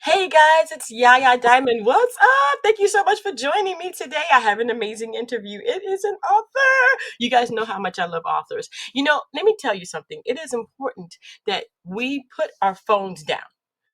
Hey guys, it's Yaya Diamond. What's up? Thank you so much for joining me today. I have an amazing interview. It is an author. You guys know how much I love authors. Let me tell you something. It is important that we put our phones down,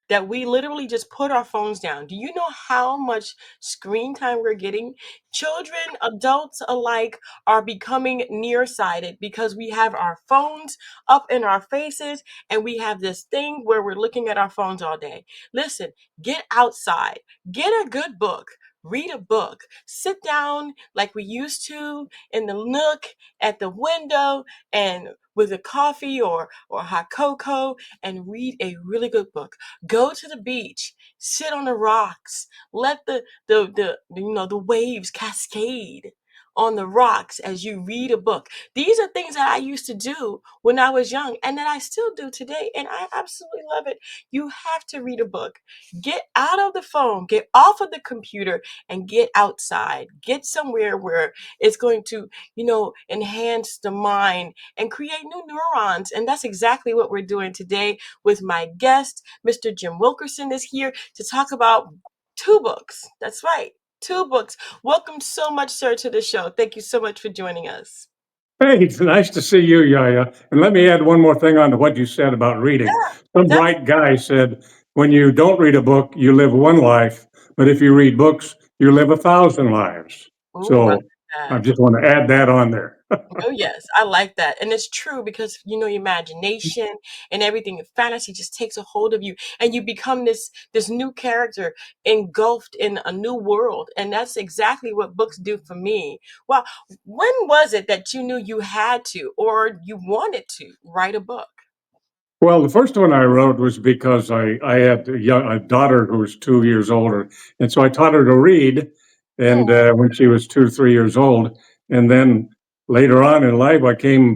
that we literally just put our phones down. Do you know how much screen time we're getting? Children, adults alike are becoming nearsighted because we have our phones up in our faces and we have this thing where we're looking at our phones all day. Listen, get outside, get a good book. Read a book. Sit down like we used to in the nook at the window and with a coffee or hot cocoa and read a really good book. Go to the beach, sit on the rocks, let the waves cascade on the rocks as you read a book. These are things that I used to do when I was young and that I still do today, and I absolutely love it. You have to read a book. Get out of the phone, get off of the computer, and get outside. Get somewhere where it's going to, enhance the mind and create new neurons. And that's exactly what we're doing today with my guest. Mr. Jim Wilkerson is here to talk about two books. That's right, two books. Welcome so much, sir, to the show. Thank you so much for joining us. Hey, it's nice to see you, Yaya. And let me add one more thing on to what you said about reading. Some That's bright guy said, when you don't read a book, you live one life, but if you read books, you live 1,000 lives. Ooh, I like So I that. just want to add that on there. Oh yes, I like that. And it's true because your imagination and everything and fantasy just takes a hold of you and you become this new character engulfed in a new world. And that's exactly what books do for me. Well, when was it that you knew you had to or you wanted to write a book? Well, the first one I wrote was because I had a daughter who was 2 years older. And so I taught her to read. And Oh, when she was 2, 3 years old. And then later on in life,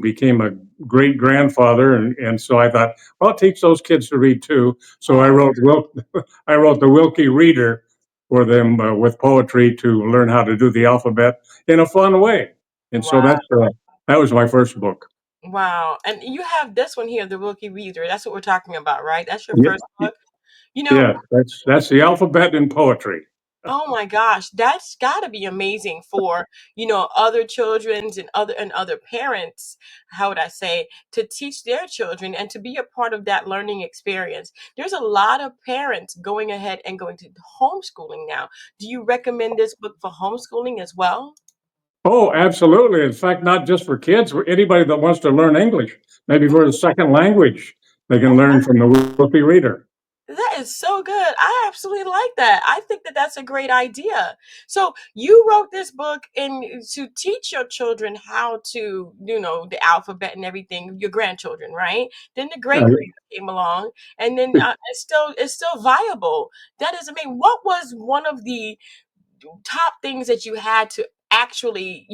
became a great grandfather. And so I thought, well, I'll teach those kids to read too. So oh, I wrote the Wilkie Reader for them with poetry to learn how to do the alphabet in a fun way. And so wow. that was my first book. Wow. And you have this one here, the Wilkie Reader. That's what we're talking about, right? That's your Yeah, first book. You know, yeah, that's the alphabet in poetry. Oh my gosh, that's got to be amazing for, other children's and other parents, how would I say, to teach their children and to be a part of that learning experience. There's a lot of parents going ahead and going to homeschooling now. Do you recommend this book for homeschooling as well? Oh, absolutely. In fact, not just for kids, for anybody that wants to learn English, maybe for a second language, they can learn from the Wilkie Reader. That is so good. I absolutely like that. I think that that's a great idea. So you wrote this book and to teach your children how to, the alphabet and everything, your grandchildren, right? Then the great Uh, grand came along, and then it's still viable. That is, I mean, what was one of the top things that you had to actually,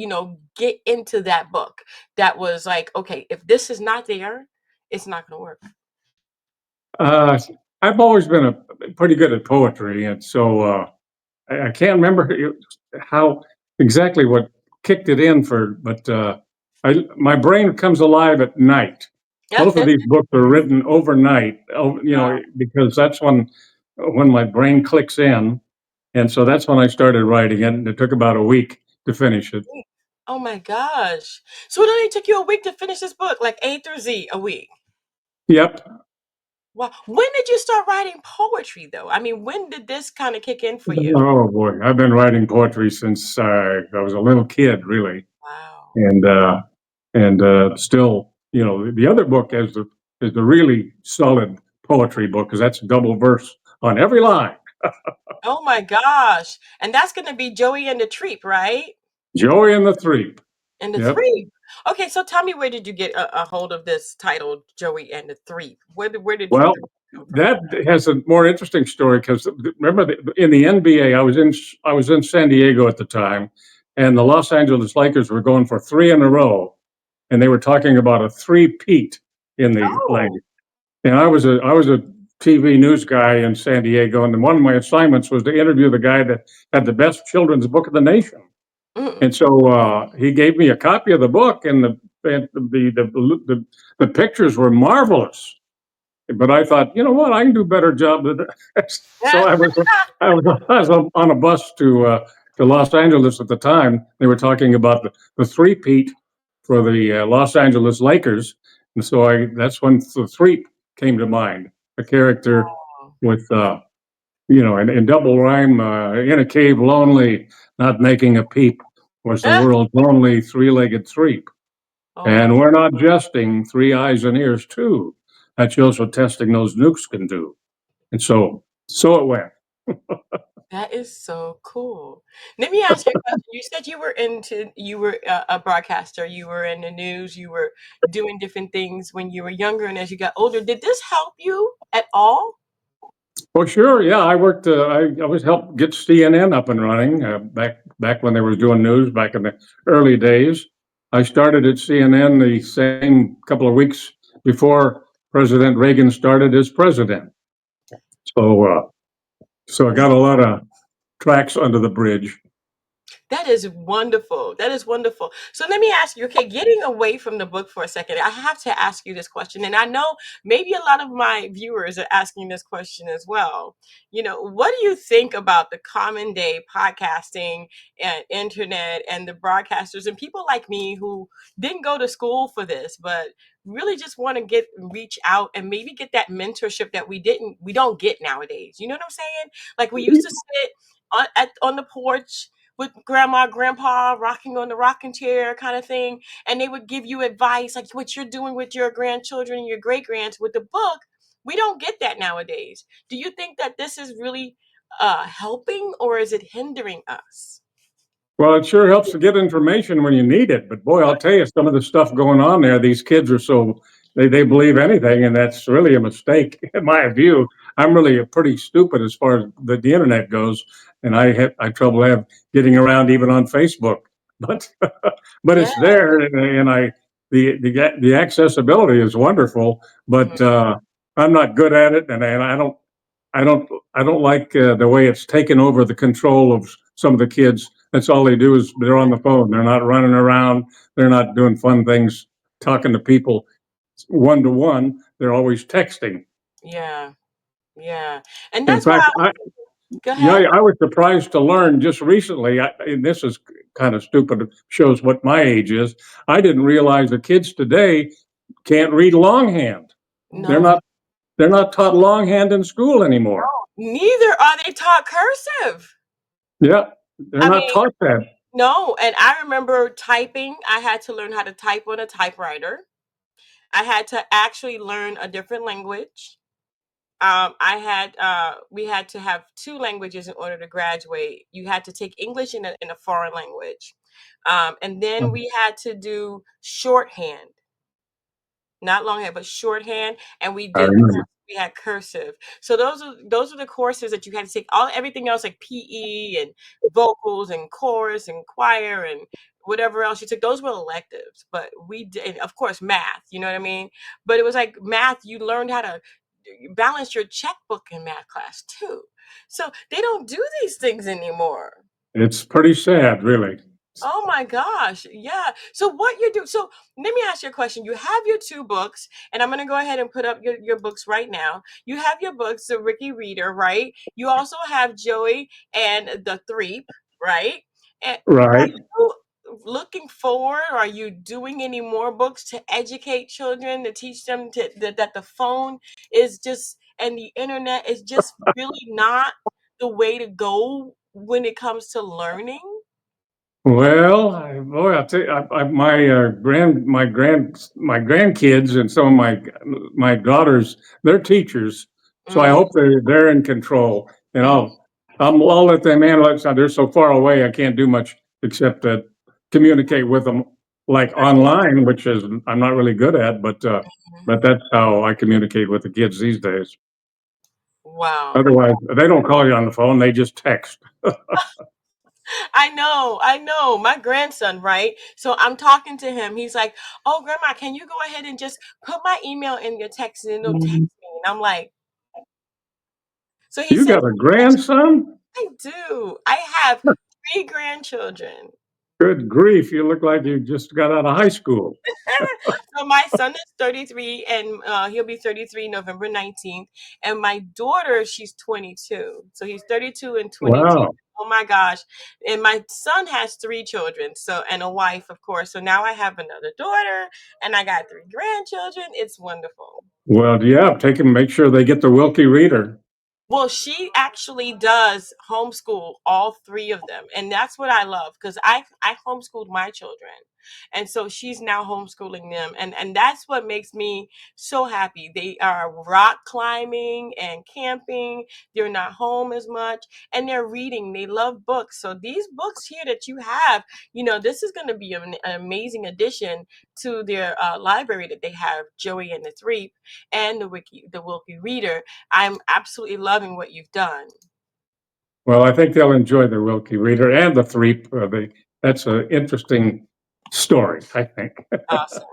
get into that book that was like, okay, if this is not there, it's not going to work. uh, I've always been pretty good at poetry, and so I can't remember how exactly what kicked it in but my brain comes alive at night. Both of these books are written overnight, because that's when my brain clicks in, and so that's when I started writing it. And it took about a week to finish it. Week. Oh my gosh. So it only took you a week to finish this book, like A through Z, a week. Yep. Wow. When did you start writing poetry though? I mean, when did this kind of kick in for you? Oh boy, I've been writing poetry since I was a little kid, really, Wow. and still, the other book is the really solid poetry book because that's double verse on every line. Oh my gosh. And that's going to be Joey and the Treep, right? Joey and the Three. And the Yep. Treep. Okay, so tell me, where did you get a hold of this title, Joey and the Threep? Where did you Well, come from? that has a more interesting story because remember in the NBA, I was in San Diego at the time, and the Los Angeles Lakers were going for three in a row, and they were talking about a three-peat in the Oh. league. And I was a TV news guy in San Diego, and one of my assignments was to interview the guy that had the best children's book of the nation. Mm. And so he gave me a copy of the book, and the pictures were marvelous. but I thought, you know what, I can do a better job than that. So I was on a bus to Los Angeles at the time. They were talking about the three-peat for the Los Angeles Lakers, and so I that's when the three came to mind. A character with in double rhyme, in a cave lonely, not making a peep, was the world's only three-legged threep. Oh, And we're not jesting, three eyes and ears too. That's also testing those nukes can do. And so it went. that is so cool. Let me ask you a question. You said you were a broadcaster, you were in the news, you were doing different things when you were younger and as you got older. Did this help you at all? Well, sure, yeah. I worked. I was helped get CNN up and running back when they were doing news back in the early days. I started at CNN the same couple of weeks before President Reagan started as president. So so I got a lot of tracks under the bridge. That is wonderful. That is wonderful. So let me ask you, okay, getting away from the book for a second, I have to ask you this question. And I know maybe a lot of my viewers are asking this question as well. What do you think about the common day podcasting and internet and the broadcasters and people like me who didn't go to school for this, but really just want to reach out and maybe get that mentorship that we don't get nowadays. You know what I'm saying? Like we used to sit on the porch with grandma, grandpa rocking on the rocking chair kind of thing. And they would give you advice like what you're doing with your grandchildren and your great grands with the book. We don't get that nowadays. Do you think that this is really helping or is it hindering us? Well, it sure helps to get information when you need it. But boy, I'll tell you, some of the stuff going on there, these kids are so they believe anything, and that's really a mistake in my view. I'm really pretty stupid as far as the internet goes, and I trouble have getting around even on Facebook. But but Yeah. it's there, and the accessibility is wonderful. Mhm. But I'm not good at it, and I don't I don't like the way it's taken over the control of some of the kids. That's all they do is they're on the phone. They're not running around. They're not doing fun things, talking to people one to one. They're always texting. Yeah. Yeah. And In that's why fact, go yeah, ahead. I was surprised to learn just recently. And this is kind of stupid. It shows what my age is. I didn't realize the kids today can't read longhand. They're No. not. They're not taught longhand in school anymore. Neither are they taught cursive. Yeah, they're I not mean, taught that. no, and I remember typing. I had to learn how to type on a typewriter. I had to actually learn a different language. We had to have two languages in order to graduate. You had to take English in a foreign language. And then we had to do shorthand, not longhand, but shorthand. And I remember. we had cursive. So those are the courses that you had to take. Everything else like PE and vocals and chorus and choir and whatever else you took. Those were electives, but we did, and of course, math. You know what I mean? But it was like math. You learned how to balance your checkbook in math class too. So they don't do these things anymore. It's pretty sad, really. Oh my gosh. Yeah. So what you do, so let me ask you a question. You have your two books, and I'm gonna go ahead and put up your books right now. You have your books, the Ricky Reader, right? You also have Joey and the Threep, right? And are Right. you looking forward? Are you doing any more books to educate children, to teach them that the phone is just and the internet is just really not the way to go when it comes to learning? Well, boy, I'll tell you, my grandkids and some of my daughters, they're teachers, so I Mm. hope they're in control, and Mhm. I'll let them handle it. So they're so far away, I can't do much except communicate with them like online, which is I'm not really good at, but that's how I communicate with the kids these days. Wow. Otherwise, they don't call you on the phone; they just text. I know. My grandson, right? So I'm talking to him. He's like, "Oh, grandma, can you go ahead and just put my email in your text and it'll text me?" And I'm like, so he You said, got a grandson? I do. I have three grandchildren. Good grief, you look like you just got out of high school. So my son is 33 and he'll be 33 November 19th. And my daughter, she's 22. So he's 32 and 22. Wow. Oh my gosh. And my son has three children, so and a wife, of course. So now I have another daughter and I got three grandchildren. It's wonderful. Well, yeah, take them, make sure they get the Wilkie Reader. Well, she actually does homeschool all three of them, and that's what I love because I homeschooled my children, and so she's now homeschooling them, and that's what makes me so happy. They are rock climbing and camping. They're not home as much, and they're reading. They love books. So these books here that you have, this is going to be an amazing addition to their library that they have, Joey and the Three, and the Wilkie Reader. I'm absolutely loving what you've done. Well, I think they'll enjoy the Wilkie Reader and the three. That's an interesting story, I think. Awesome.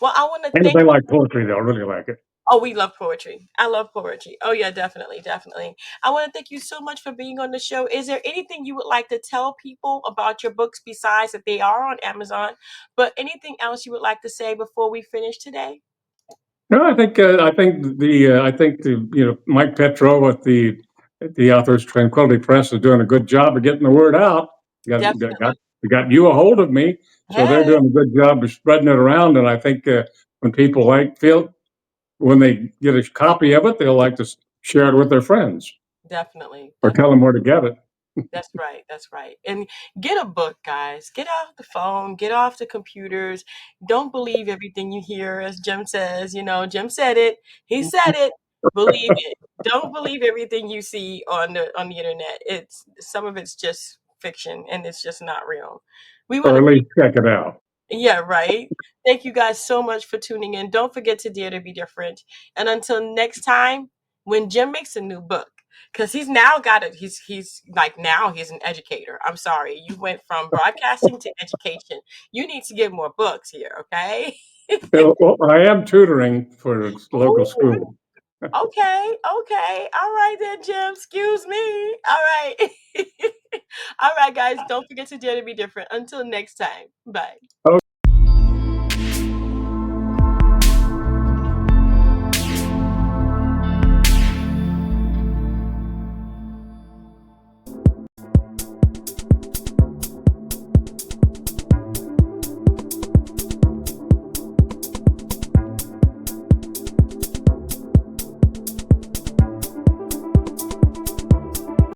Well, I want to And if thank. they like poetry, they'll really like it. Oh, we love poetry. I love poetry. Oh, yeah, definitely, definitely. I want to thank you so much for being on the show. Is there anything you would like to tell people about your books besides that they are on Amazon? But anything else you would like to say before we finish today? No, I think the Mike Petro with the Authors Tranquility Press is doing a good job of getting the word out. Got Definitely. got you a hold of me, so they're Hey, doing a good job of spreading it around. And I think when people feel when they get a copy of it, they'll like to share it with their friends definitely, or tell definitely. them where to get it. That's right. That's right. And get a book, guys. Get off the phone. Get off the computers. Don't believe everything you hear, as Jim says. Jim said it. He said it. Believe it. Don't believe everything you see on the internet. It's some of it's just fiction and it's just not real. We want Or to at least check it out. Yeah, right. Thank you guys so much for tuning in. Don't forget to dare to be different. And until next time, when Jim makes a new book, because he's now got it, he's like now he's an educator. I'm sorry, you went from broadcasting to education. You need to get more books here, okay? Well, I am tutoring for a local Ooh, school. okay, okay. All right then, Jim. Excuse me. All right. All right, guys. Don't forget to dare to be different. Until next time. Bye.